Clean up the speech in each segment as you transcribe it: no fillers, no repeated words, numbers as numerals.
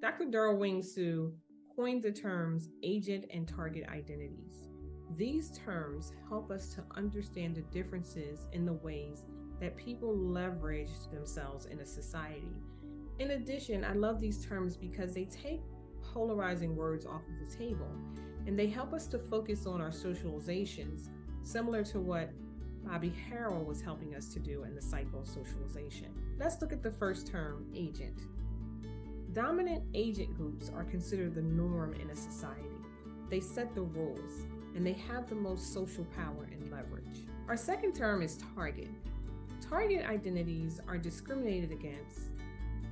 Dr. Derald Wing Sue coined the terms agent and target identities. These terms help us to understand the differences in the ways that people leverage themselves in a society. In addition, I love these terms because they take polarizing words off of the table and they help us to focus on our socializations, similar to what Bobby Harrell was helping us to do in the cycle of socialization. Let's look at the first term, agent. Dominant agent groups are considered the norm in a society. They set the rules, and they have the most social power and leverage. Our second term is target. Target identities are discriminated against,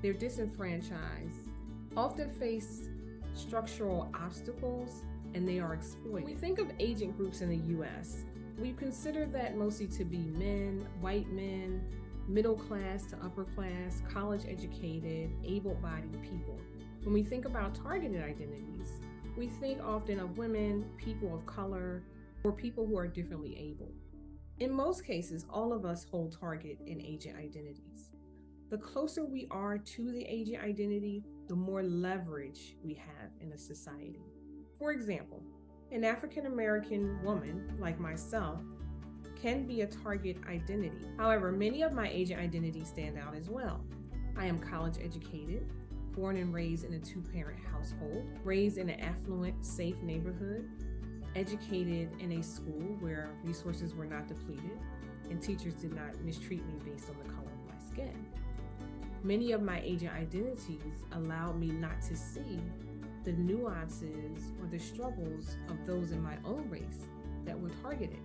they're disenfranchised, often face structural obstacles, and they are exploited. When we think of agent groups in the US, we consider that mostly to be men, white men, middle class to upper class, college educated, able-bodied people. When we think about targeted identities, we think often of women, people of color, or people who are differently able. In most cases, all of us hold target and agent identities. The closer we are to the agent identity, the more leverage we have in a society. For example, an African American woman like myself can be a target identity. However, many of my agent identities stand out as well. I am college educated, born and raised in a two-parent household, raised in an affluent, safe neighborhood, educated in a school where resources were not depleted and teachers did not mistreat me based on the color of my skin. Many of my agent identities allowed me not to see the nuances or the struggles of those in my own race that were targeted,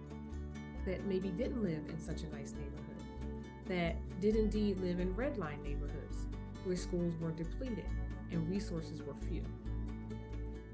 that maybe didn't live in such a nice neighborhood, that did indeed live in redline neighborhoods where schools were depleted and resources were few.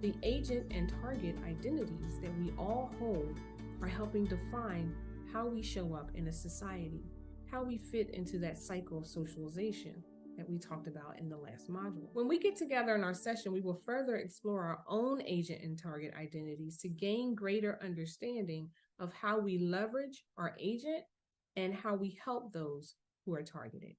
The agent and target identities that we all hold are helping define how we show up in a society, how we fit into that cycle of socialization that we talked about in the last module. When we get together in our session, we will further explore our own agent and target identities to gain greater understanding of how we leverage our agent and how we help those who are targeted.